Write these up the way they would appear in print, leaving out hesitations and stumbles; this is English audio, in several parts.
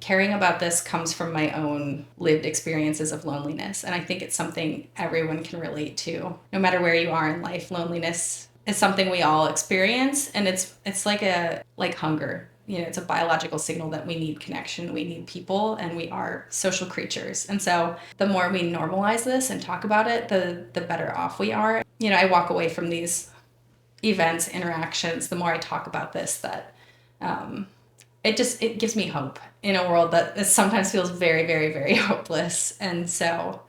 caring about this comes from my own lived experiences of loneliness. And I think it's something everyone can relate to. No matter where you are in life, loneliness is something we all experience. And it's like hunger. You know, it's a biological signal that we need connection, we need people, and we are social creatures. And so the more we normalize this and talk about it, the better off we are. You know, I walk away from these events, interactions, the more I talk about this, that it gives me hope in a world that sometimes feels very, very, very hopeless. And so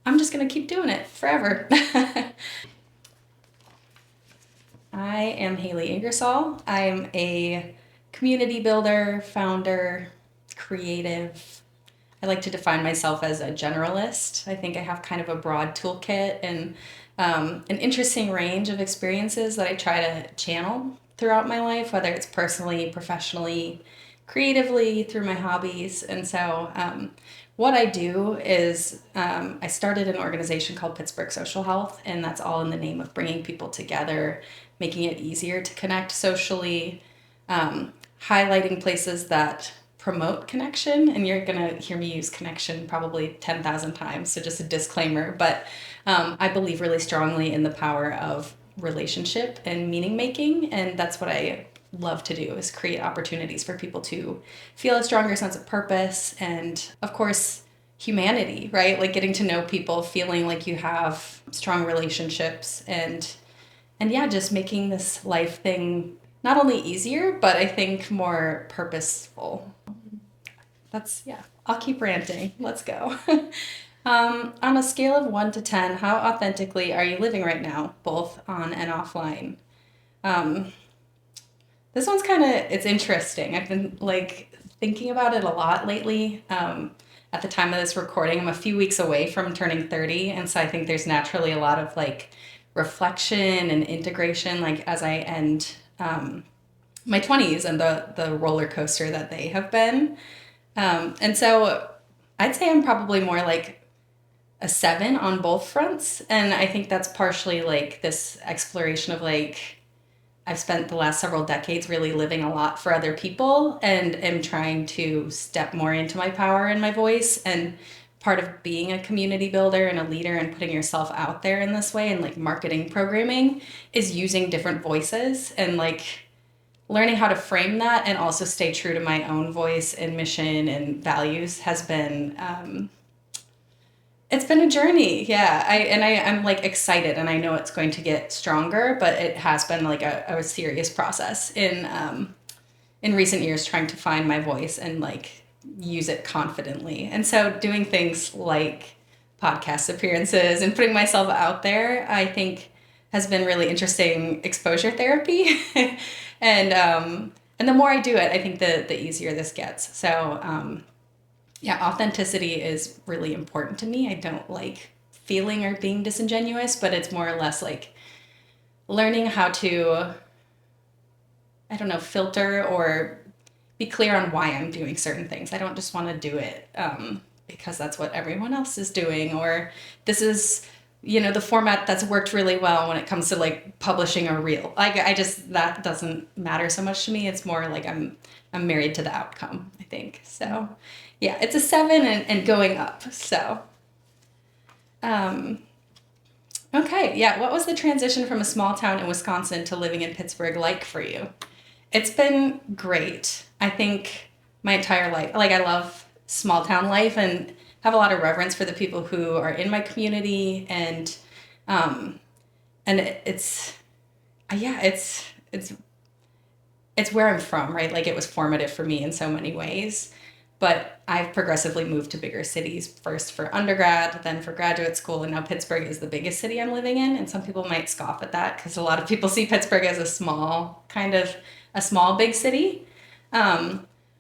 I'm just going to keep doing it forever. I am Haley Ingersoll. I'm a community builder, founder, creative. I like to define myself as a generalist. I think I have kind of a broad toolkit and an interesting range of experiences that I try to channel throughout my life, whether it's personally, professionally, creatively, through my hobbies. And so what I do is I started an organization called Pittsburgh Social Health, and that's all in the name of bringing people together, making it easier to connect socially, highlighting places that promote connection. And you're going to hear me use connection probably 10,000 times, so just a disclaimer. But I believe really strongly in the power of relationship and meaning making, and that's what I love to do, is create opportunities for people to feel a stronger sense of purpose and, of course, humanity, right? Like getting to know people, feeling like you have strong relationships, and yeah, just making this life thing not only easier, but I think more purposeful. Yeah, I'll keep ranting. Let's go. On a scale of 1 to 10, how authentically are you living right now, both on and offline? This one's it's interesting. I've been like thinking about it a lot lately. At the time of this recording, I'm a few weeks away from turning 30. And so I think there's naturally a lot of like reflection and integration, like as I end my 20s and the roller coaster that they have been. And so I'd say I'm probably more like a 7 on both fronts. And I think that's partially like this exploration of like, I've spent the last several decades really living a lot for other people and am trying to step more into my power and my voice. And part of being a community builder and a leader and putting yourself out there in this way and like marketing programming is using different voices and like learning how to frame that and also stay true to my own voice and mission and values has been it's been a journey. Yeah. I'm like excited, and I know it's going to get stronger, but it has been like a serious process in recent years, trying to find my voice and like use it confidently. And so doing things like podcast appearances and putting myself out there, I think has been really interesting exposure therapy. And the more I do it, I think the easier this gets. So, yeah, authenticity is really important to me. I don't like feeling or being disingenuous, but it's more or less like learning how to, I don't know, filter or be clear on why I'm doing certain things. I don't just want to do it because that's what everyone else is doing, or this is, you know, the format that's worked really well when it comes to like publishing a reel. I just, that doesn't matter so much to me. It's more like I'm married to the outcome, I think. So yeah, it's a 7 and going up. So, okay. Yeah. What was the transition from a small town in Wisconsin to living in Pittsburgh like for you? It's been great. I think my entire life, like I love small town life and have a lot of reverence for the people who are in my community, and it's where I'm from, right? Like it was formative for me in so many ways. But I've progressively moved to bigger cities, first for undergrad, then for graduate school, and now Pittsburgh is the biggest city I'm living in. And some people might scoff at that because a lot of people see Pittsburgh as a small big city.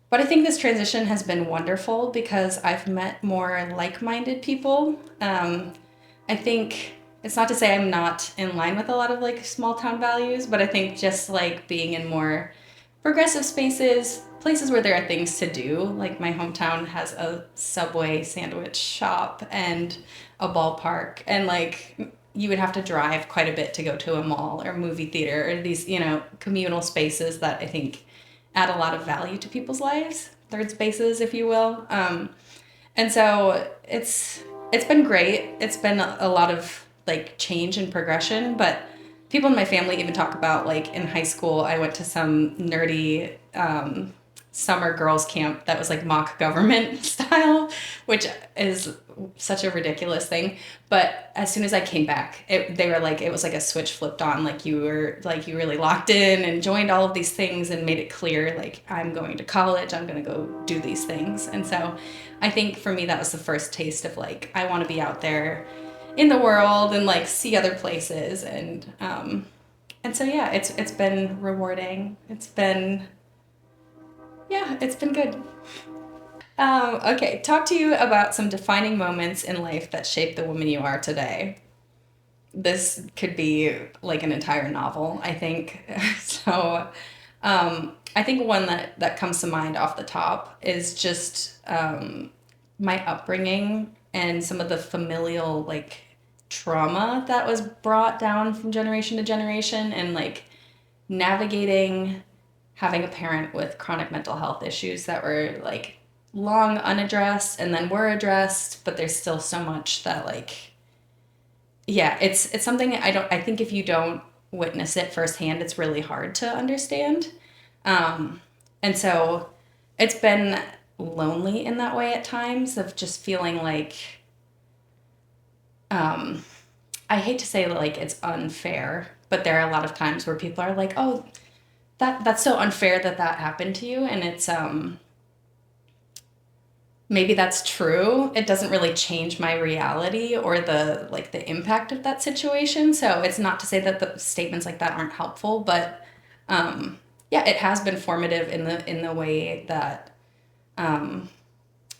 But I think this transition has been wonderful because I've met more like-minded people. I think it's not to say I'm not in line with a lot of like small town values, but I think just like being in more progressive spaces, places where there are things to do. Like my hometown has a Subway sandwich shop and a ballpark, and like you would have to drive quite a bit to go to a mall or movie theater or these, you know, communal spaces that I think add a lot of value to people's lives. third spaces, if you will. And so it's been great. It's been a lot of like change and progression, but people in my family even talk about like in high school, I went to some nerdy summer girls camp that was like mock government style, which is such a ridiculous thing. But as soon as I came back, they were like, it was like a switch flipped on, like you really locked in and joined all of these things and made it clear, like, I'm going to college, I'm going to go do these things. And so I think for me, that was the first taste of like, I want to be out there in the world and like see other places. And so, yeah, it's been rewarding. It's been good. Okay, talk to you about some defining moments in life that shaped the woman you are today. This could be like an entire novel, I think. So, I think one that comes to mind off the top is just my upbringing and some of the familial like trauma that was brought down from generation to generation, and like navigating having a parent with chronic mental health issues that were like long unaddressed and then were addressed, but there's still so much that like, yeah, it's something I think if you don't witness it firsthand, it's really hard to understand. And so it's been lonely in that way at times, of just feeling like, I hate to say that like it's unfair, but there are a lot of times where people are like, oh, that's so unfair that happened to you. And it's, maybe that's true. It doesn't really change my reality or the impact of that situation. So it's not to say that the statements like that aren't helpful, but, yeah, it has been formative in the way that,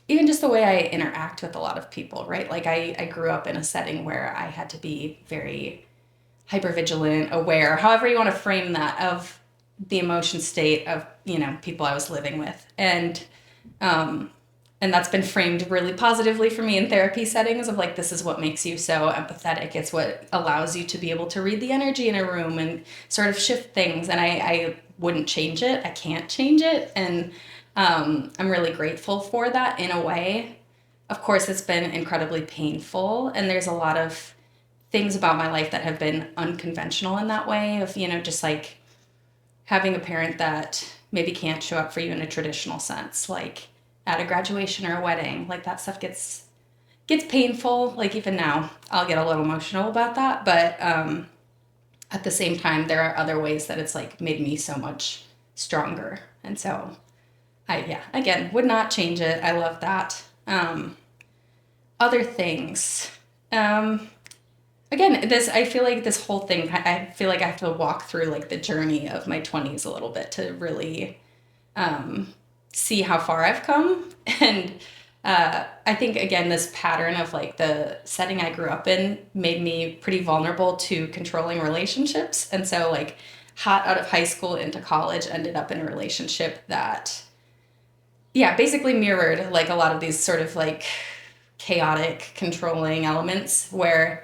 even just the way I interact with a lot of people, right? Like I grew up in a setting where I had to be very hypervigilant, aware, however you want to frame that, of the emotion state of, people I was living with. And that's been framed really positively for me in therapy settings of like, this is what makes you so empathetic. It's what allows you to be able to read the energy in a room and sort of shift things. And I wouldn't change it. I can't change it. And I'm really grateful for that in a way. Of course, it's been incredibly painful. And there's a lot of things about my life that have been unconventional in that way of, just like having a parent that maybe can't show up for you in a traditional sense, like at a graduation or a wedding. Like that stuff gets painful. Like even now, I'll get a little emotional about that. But at the same time, there are other ways that it's like made me so much stronger. And so again, would not change it. I love that. Other things. Again, I feel like this whole thing, I feel like I have to walk through like the journey of my 20s a little bit to really see how far I've come. And I think, again, this pattern of like the setting I grew up in made me pretty vulnerable to controlling relationships. And so like hot out of high school into college, ended up in a relationship that, yeah, basically mirrored like a lot of these sort of like chaotic, controlling elements, where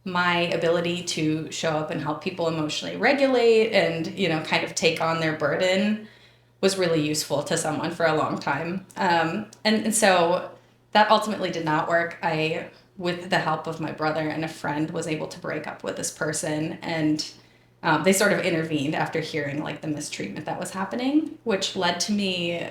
my ability to show up and help people emotionally regulate and, kind of take on their burden was really useful to someone for a long time. And so that ultimately did not work. I, with the help of my brother and a friend, was able to break up with this person. And they sort of intervened after hearing like the mistreatment that was happening, which led to me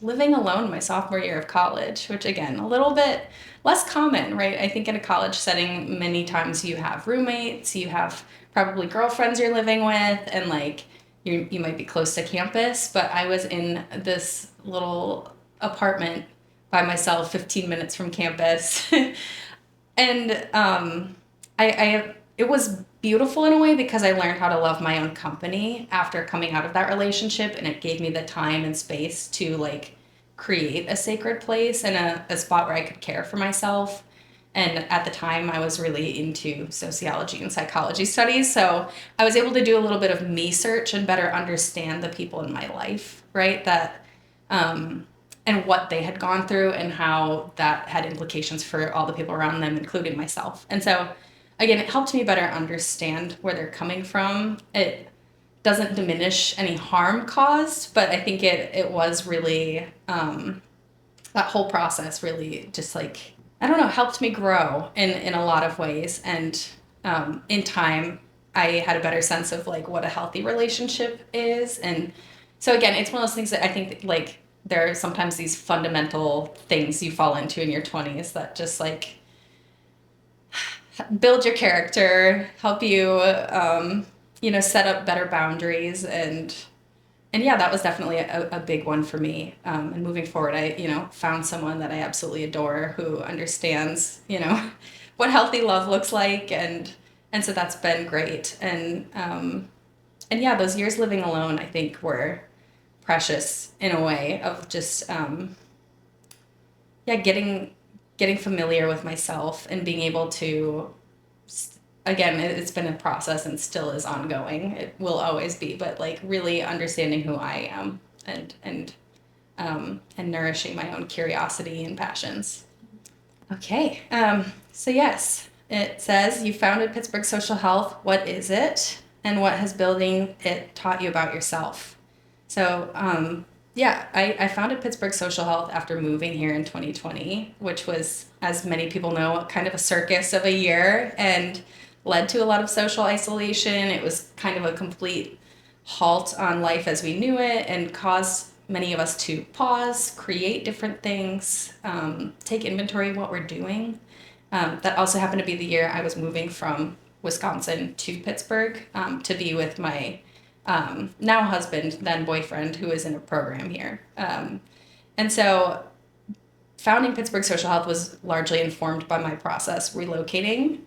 living alone my sophomore year of college, which again, a little bit less common, right? I think in a college setting, many times you have roommates, you have probably girlfriends you're living with, and like you might be close to campus. But I was in this little apartment by myself, 15 minutes from campus. And it was beautiful in a way because I learned how to love my own company after coming out of that relationship, and it gave me the time and space to like create a sacred place and a spot where I could care for myself. And at the time I was really into sociology and psychology studies, so I was able to do a little bit of me search and better understand the people in my life, right? That and what they had gone through and how that had implications for all the people around them, including myself. And so again, it helped me better understand where they're coming from. It doesn't diminish any harm caused, but I think it was really, that whole process really just like, I don't know, helped me grow in a lot of ways. And in time, I had a better sense of like what a healthy relationship is. And so again, it's one of those things that I think like there are sometimes these fundamental things you fall into in your 20s that just like build your character, help you, set up better boundaries. And yeah, that was definitely a big one for me. And moving forward, I, found someone that I absolutely adore who understands, what healthy love looks like. And so that's been great. And yeah, those years living alone, I think were precious in a way of just, yeah, getting familiar with myself and being able to, again, it's been a process and still is ongoing. It will always be, but like really understanding who I am and nourishing my own curiosity and passions. Okay. So yes, it says you founded Pittsburgh Social Health. What is it, and what has building it taught you about yourself? So yeah, I founded Pittsburgh Social Health after moving here in 2020, which was, as many people know, kind of a circus of a year and led to a lot of social isolation. It was kind of a complete halt on life as we knew it and caused many of us to pause, create different things, take inventory of what we're doing. That also happened to be the year I was moving from Wisconsin to Pittsburgh to be with my now husband, then boyfriend, who is in a program here. And so founding Pittsburgh Social Health was largely informed by my process relocating.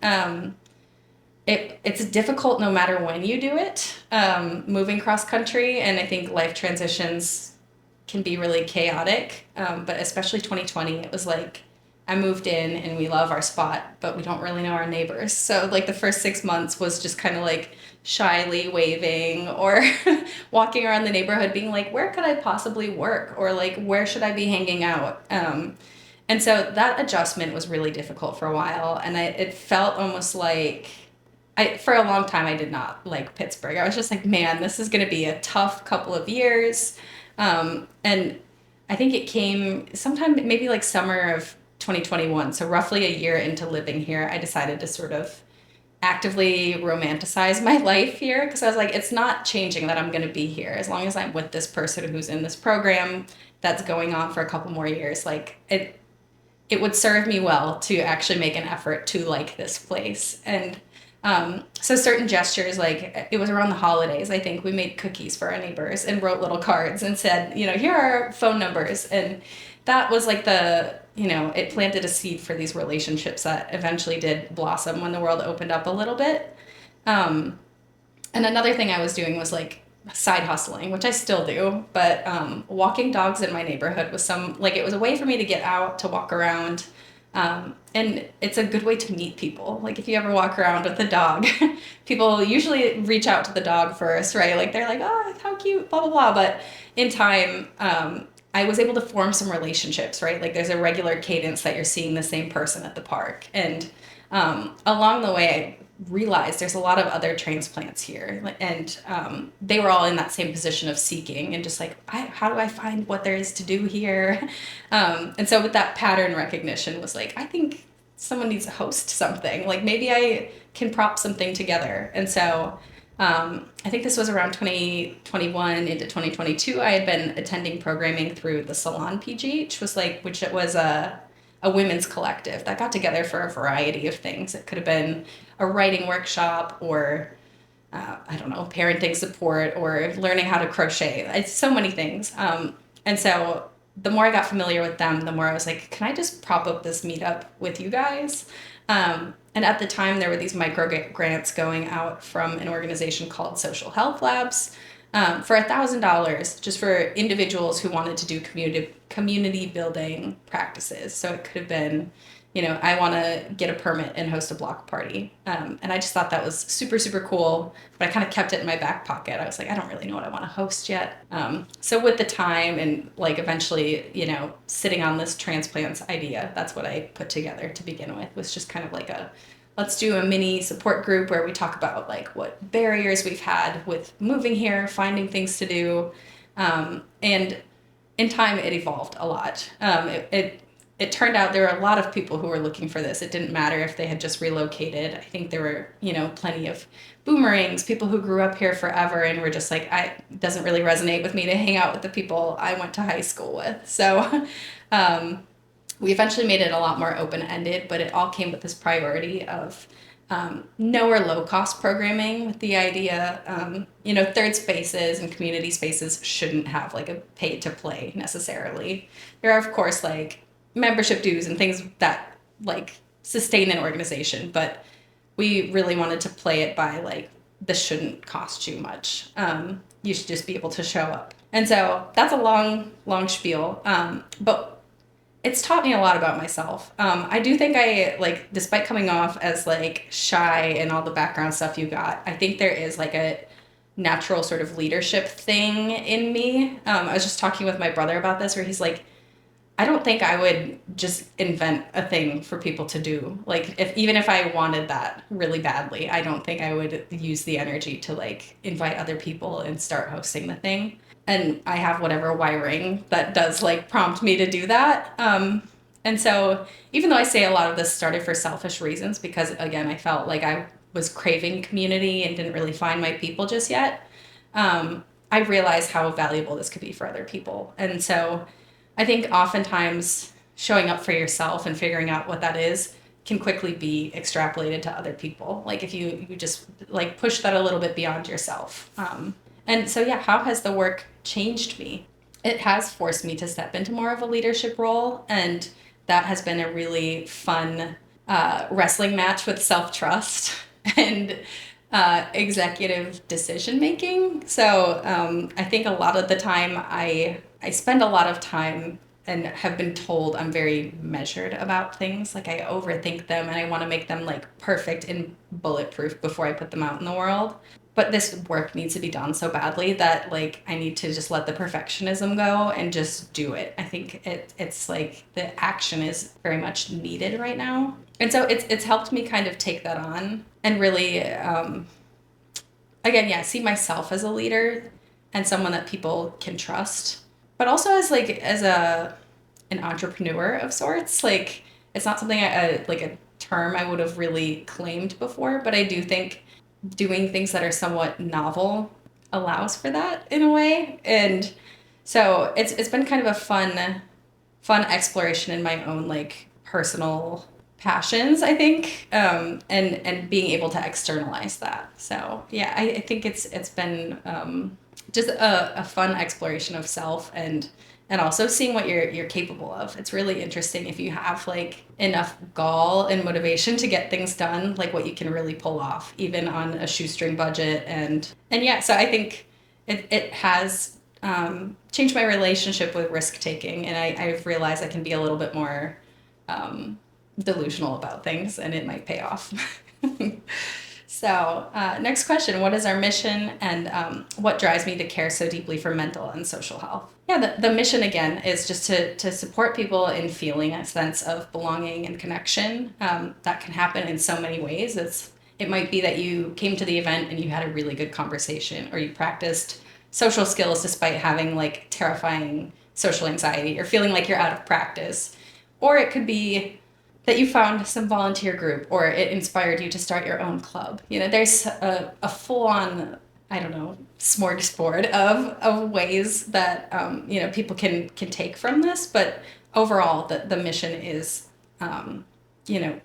It's difficult no matter when you do it, moving cross country, and I think life transitions can be really chaotic, but especially 2020, it was like I moved in and we love our spot, but we don't really know our neighbors. So like the first 6 months was just kind of like shyly waving or walking around the neighborhood being like, where could I possibly work? Or like, where should I be hanging out? And so that adjustment was really difficult for a while. And it felt almost like, for a long time, I did not like Pittsburgh. I was just like, man, this is going to be a tough couple of years. And I think it came sometime maybe like summer of 2021. So roughly a year into living here, I decided to sort of actively romanticize my life here because I was like, it's not changing that I'm going to be here as long as I'm with this person who's in this program that's going on for a couple more years. Like it would serve me well to actually make an effort to like this place. And so certain gestures, like it was around the holidays, I think we made cookies for our neighbors and wrote little cards and said, here are our phone numbers. And that was like it planted a seed for these relationships that eventually did blossom when the world opened up a little bit. And another thing I was doing was like side hustling, which I still do, but walking dogs in my neighborhood was it was a way for me to get out, to walk around. And it's a good way to meet people. Like if you ever walk around with a dog, people usually reach out to the dog first, right? Like they're like, oh, how cute, blah, blah, blah. But in time, I was able to form some relationships, right? Like there's a regular cadence that you're seeing the same person at the park. And along the way, I realized there's a lot of other transplants here. And they were all in that same position of seeking and just like, how do I find what there is to do here? And so with that pattern recognition was like, I think someone needs to host something. Like maybe I can prop something together. And so I think this was around 2021 into 2022. I had been attending programming through the Salon PG, which it was a women's collective that got together for a variety of things. It could have been a writing workshop or, I don't know, parenting support or learning how to crochet. It's so many things. And so the more I got familiar with them, the more I was like, can I just prop up this meetup with you guys? And at the time, there were these micro grants going out from an organization called Social Health Labs for $1,000 just for individuals who wanted to do community building practices. So it could have been, I want to get a permit and host a block party. And I just thought that was super, super cool. But I kind of kept it in my back pocket. I was like, I don't really know what I want to host yet. So with the time and like eventually, sitting on this transplants idea, that's what I put together to begin with, was just kind of like a let's do a mini support group where we talk about like what barriers we've had with moving here, finding things to do. And in time, it evolved a lot. It turned out there were a lot of people who were looking for this. It didn't matter if they had just relocated. I think there were, plenty of boomerangs, people who grew up here forever and were just like, it doesn't really resonate with me to hang out with the people I went to high school with. So we eventually made it a lot more open-ended, but it all came with this priority of no or low-cost programming, with the idea, third spaces and community spaces shouldn't have like a pay-to-play necessarily. There are, of course, like membership dues and things that like sustain an organization, but we really wanted to play it by like, this shouldn't cost you much. You should just be able to show up. And so that's a long spiel. But it's taught me a lot about myself. I do think despite coming off as like shy and all the background stuff you got, I think there is like a natural sort of leadership thing in me. I was just talking with my brother about this, where he's like, I don't think I would just invent a thing for people to do. Like, even if I wanted that really badly, I don't think I would use the energy to like invite other people and start hosting the thing. And I have whatever wiring that does like prompt me to do that. And so even though I say a lot of this started for selfish reasons, because again, I felt like I was craving community and didn't really find my people just yet, I realized how valuable this could be for other people. And so I think oftentimes showing up for yourself and figuring out what that is can quickly be extrapolated to other people. Like if you just like push that a little bit beyond yourself. And so, yeah, how has the work changed me? It has forced me to step into more of a leadership role. And that has been a really fun wrestling match with self-trust and executive decision-making. So I think a lot of the time I spend a lot of time and have been told I'm very measured about things. Like I overthink them and I want to make them like perfect and bulletproof before I put them out in the world. But this work needs to be done so badly that like I need to just let the perfectionism go and just do it. I think it's like the action is very much needed right now. And so it's helped me kind of take that on and really, see myself as a leader and someone that people can trust, but also as an entrepreneur of sorts. Like it's not something like a term I would have really claimed before, but I do think doing things that are somewhat novel allows for that in a way. And so it's been kind of a fun exploration in my own like personal passions, I think, and being able to externalize that. So yeah, I think it's been just a fun exploration of self and also seeing what you're capable of. It's really interesting if you have like enough gall and motivation to get things done, like what you can really pull off, even on a shoestring budget. And yeah, so I think it has changed my relationship with risk taking, and I've realized I can be a little bit more delusional about things, and it might pay off. So next question, what is our mission, and what drives me to care so deeply for mental and social health? Yeah, the mission, again, is just to support people in feeling a sense of belonging and connection. That can happen in so many ways. It might be that you came to the event and you had a really good conversation, or you practiced social skills despite having like terrifying social anxiety or feeling like you're out of practice. Or it could be that you found some volunteer group, or it inspired you to start your own club. There's a full-on, I don't know, smorgasbord of ways that people can take from this. But overall, the mission is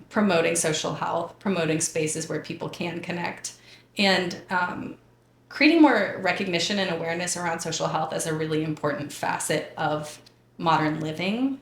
promoting social health, promoting spaces where people can connect, and creating more recognition and awareness around social health as a really important facet of modern living.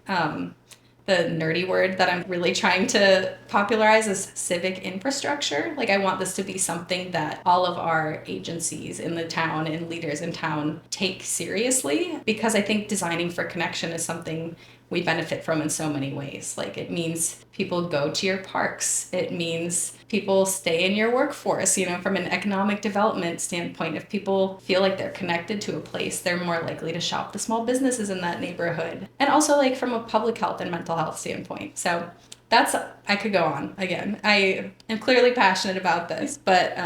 The nerdy word that I'm really trying to popularize is civic infrastructure. Like I want this to be something that all of our agencies in the town and leaders in town take seriously, because I think designing for connection is something we benefit from in so many ways. Like it means people go to your parks. It means people stay in your workforce, from an economic development standpoint. If people feel like they're connected to a place, they're more likely to shop the small businesses in that neighborhood. And also like from a public health and mental health standpoint. So that's, I could go on again. I am clearly passionate about this, but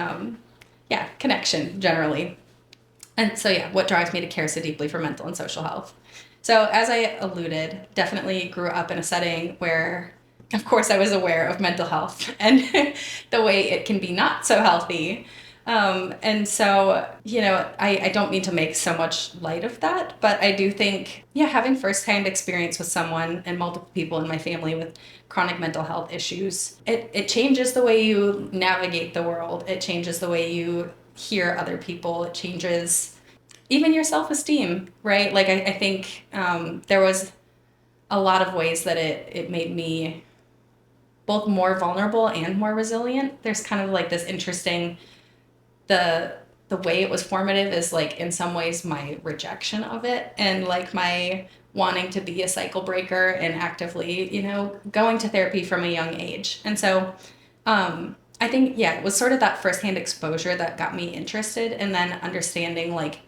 yeah, connection generally. And so, yeah, what drives me to care so deeply for mental and social health? So, as I alluded, definitely grew up in a setting where, of course, I was aware of mental health and the way it can be not so healthy. And so, I don't mean to make so much light of that, but I do think, yeah, having firsthand experience with someone and multiple people in my family with chronic mental health issues, it changes the way you navigate the world. It changes the way you hear other people. It changes even your self-esteem, right? Like, I think there was a lot of ways that it made me both more vulnerable and more resilient. There's kind of like this interesting, the way it was formative is like in some ways my rejection of it, and like my wanting to be a cycle breaker and actively, going to therapy from a young age. And so I think, yeah, it was sort of that firsthand exposure that got me interested, and then understanding like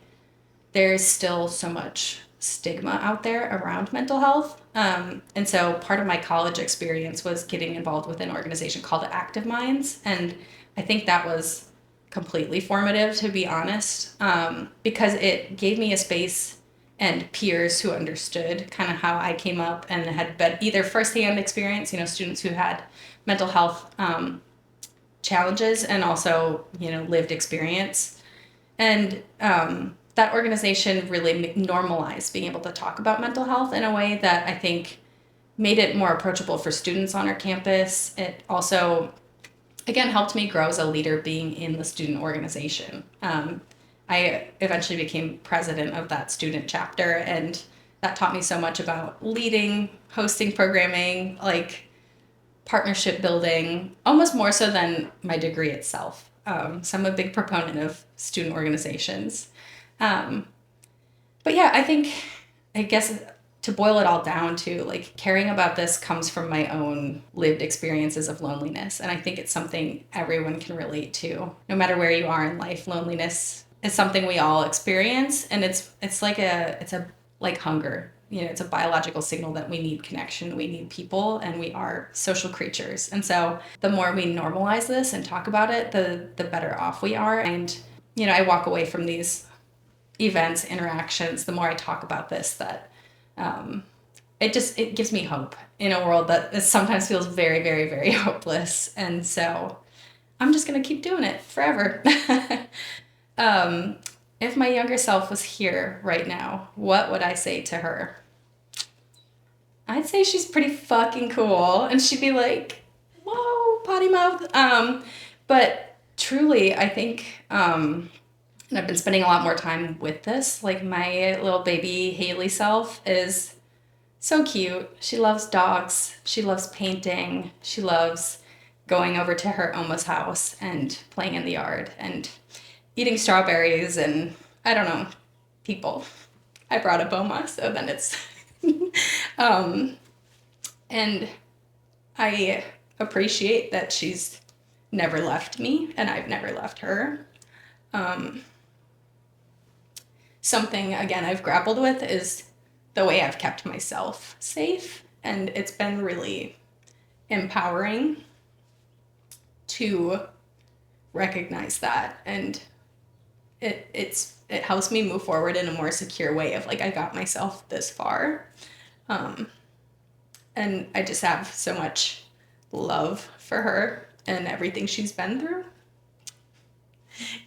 there's still so much stigma out there around mental health. And so part of my college experience was getting involved with an organization called Active Minds. And I think that was completely formative, to be honest, because it gave me a space and peers who understood kind of how I came up and had been either firsthand experience, students who had mental health challenges, and also, lived experience. And that organization really normalized being able to talk about mental health in a way that I think made it more approachable for students on our campus. It also, again, helped me grow as a leader being in the student organization. I eventually became president of that student chapter, and that taught me so much about leading, hosting programming, like partnership building, almost more so than my degree itself. So I'm a big proponent of student organizations. But yeah, I guess to boil it all down to like caring about this comes from my own lived experiences of loneliness. And I think it's something everyone can relate to. No matter where you are in life, loneliness is something we all experience. And it's like hunger. It's a biological signal that we need connection, we need people, and we are social creatures. And so the more we normalize this and talk about it, the better off we are. And, I walk away from these events, interactions, the more I talk about this, that it gives me hope in a world that sometimes feels very, very, very hopeless. And so I'm just going to keep doing it forever. If my younger self was here right now, what would I say to her? I'd say she's pretty fucking cool. And she'd be like, whoa, potty mouth. But truly, I think, and I've been spending a lot more time with this, like my little baby Haley self is so cute. She loves dogs. She loves painting. She loves going over to her Oma's house and playing in the yard and eating strawberries and, I don't know, people. I brought up Oma, so then it's... and I appreciate that she's never left me and I've never left her. Something, again, I've grappled with is the way I've kept myself safe, and it's been really empowering to recognize that, and it helps me move forward in a more secure way of like, I got myself this far. And I just have so much love for her and everything she's been through.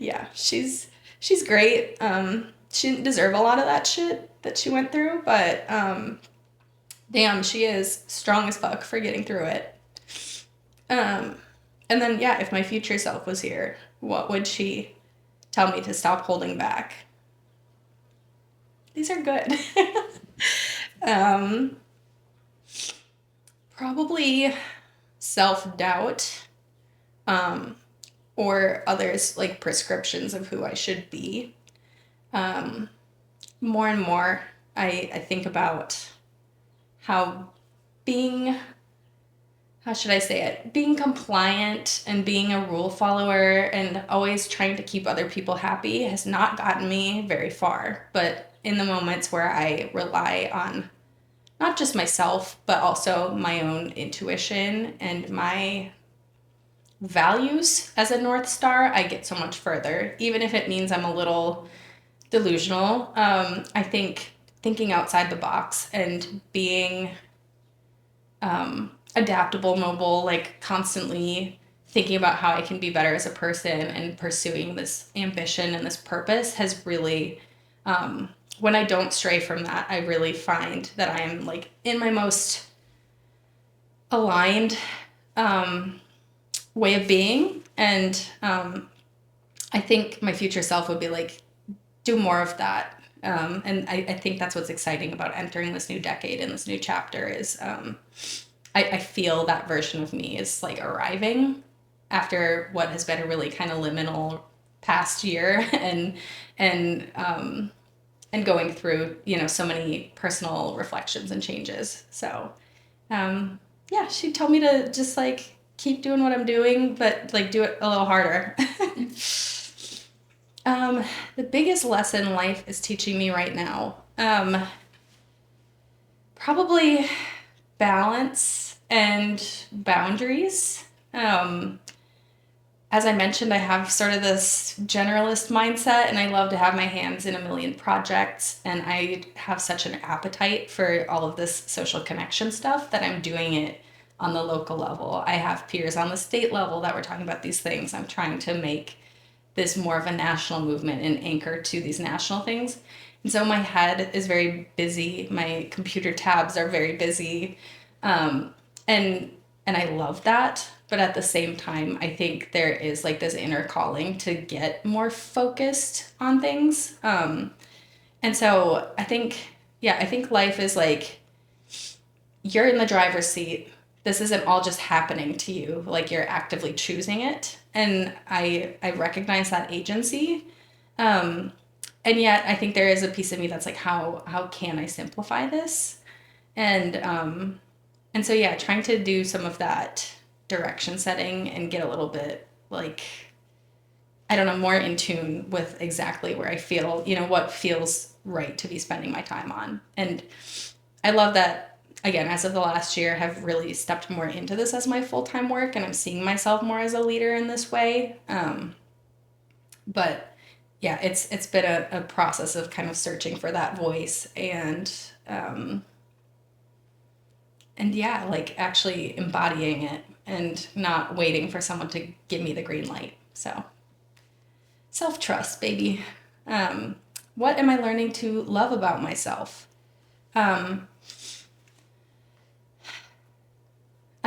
Yeah, she's great. She didn't deserve a lot of that shit that she went through, but damn, she is strong as fuck for getting through it. And then, yeah, if my future self was here, what would she tell me to stop holding back? These are good. Probably self-doubt, or others like prescriptions of who I should be. More and more, I think about how how should I say it? Being compliant and being a rule follower and always trying to keep other people happy has not gotten me very far. But in the moments where I rely on not just myself, but also my own intuition and my values as a North Star, I get so much further, even if it means I'm a little delusional. I think thinking outside the box and being adaptable, mobile, like constantly thinking about how I can be better as a person and pursuing this ambition and this purpose has really, when I don't stray from that, I really find that I am like in my most aligned way of being. And I think my future self would be like, do more of that. And I think that's what's exciting about entering this new decade and this new chapter is I feel that version of me is like arriving after what has been a really kind of liminal past year and going through, so many personal reflections and changes. So yeah, she told me to just like keep doing what I'm doing, but like do it a little harder. The biggest lesson life is teaching me right now, probably balance and boundaries. As I mentioned, I have sort of this generalist mindset and I love to have my hands in a million projects. And I have such an appetite for all of this social connection stuff that I'm doing it on the local level. I have peers on the state level that were talking about these things. I'm trying to make this more of a national movement and anchor to these national things. And so my head is very busy. My computer tabs are very busy. And I love that. But at the same time, I think there is like this inner calling to get more focused on things. And so I think life is like you're in the driver's seat. This isn't all just happening to you. Like you're actively choosing it. And I recognize that agency. And yet I think there is a piece of me that's like, how can I simplify this? And so, yeah, trying to do some of that direction setting and get a little bit like, I don't know, more in tune with exactly where I feel, what feels right to be spending my time on. And I love that, again, as of the last year, have really stepped more into this as my full-time work, and I'm seeing myself more as a leader in this way. But yeah, it's been a process of kind of searching for that voice and yeah, like actually embodying it and not waiting for someone to give me the green light. So self-trust, baby. What am I learning to love about myself? I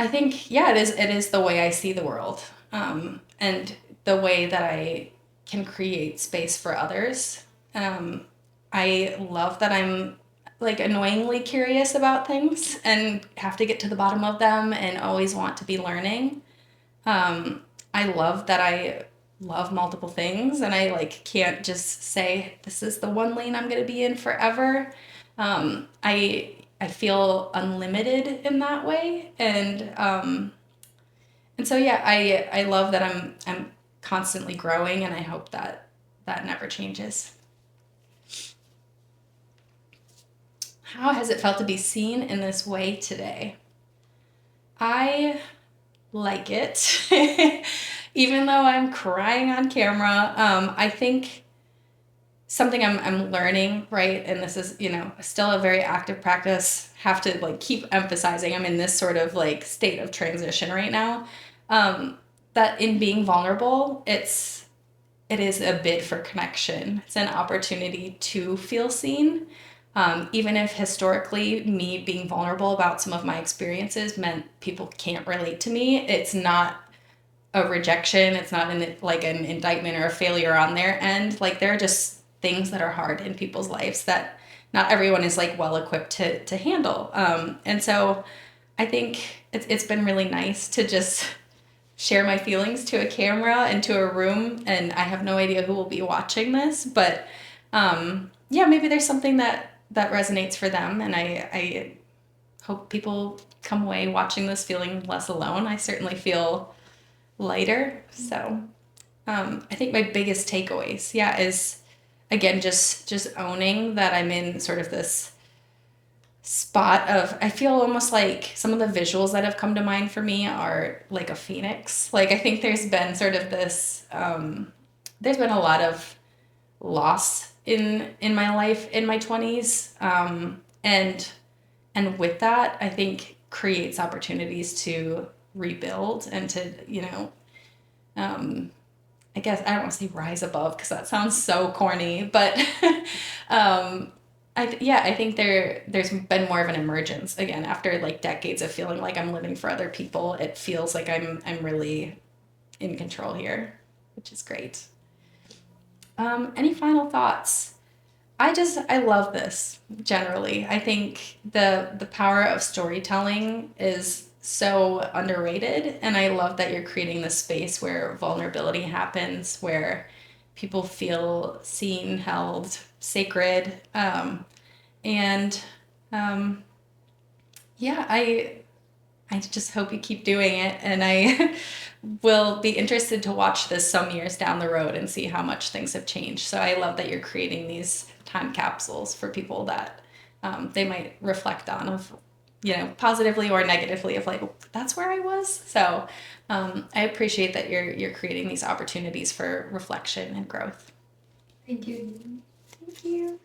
think, yeah, it is the way I see the world, and the way that I can create space for others. I love that I'm like annoyingly curious about things and have to get to the bottom of them and always want to be learning. I love that I love multiple things and I like can't just say this is the one lane I'm going to be in forever. I feel unlimited in that way, and so yeah, I love that I'm constantly growing, and I hope that that never changes. How has it felt to be seen in this way today? I like it, even though I'm crying on camera. I think something I'm learning, right? And this is, still a very active practice. Have to like keep emphasizing I'm in this sort of like state of transition right now. That in being vulnerable, it is a bid for connection. It's an opportunity to feel seen. Even if historically me being vulnerable about some of my experiences meant people can't relate to me, it's not a rejection. It's not like an indictment or a failure on their end. Like there are just things that are hard in people's lives that not everyone is like well equipped to handle. And so I think it's been really nice to just share my feelings to a camera and to a room, and I have no idea who will be watching this, but yeah, maybe there's something that resonates for them, and I hope people come away watching this feeling less alone. I certainly feel lighter. So I think my biggest takeaways, yeah, is again just owning that I'm in sort of this spot of, I feel almost like some of the visuals that have come to mind for me are like a phoenix. Like I think there's been sort of this, there's been a lot of loss in my life in my 20s, and with that I think creates opportunities to rebuild and to, um, I guess I don't want to say rise above because that sounds so corny, but um, I think there's been more of an emergence again after like decades of feeling like I'm living for other people. It feels like I'm really in control here, which is great. Any final thoughts? I love this generally. I think the power of storytelling is so underrated, and I love that you're creating this space where vulnerability happens, where people feel seen, held, sacred, and um, yeah, I just hope you keep doing it, and I will be interested to watch this some years down the road and see how much things have changed. So I love that you're creating these time capsules for people that they might reflect on of, positively or negatively of like, that's where I was. So I appreciate that you're creating these opportunities for reflection and growth. Thank you. Thank you.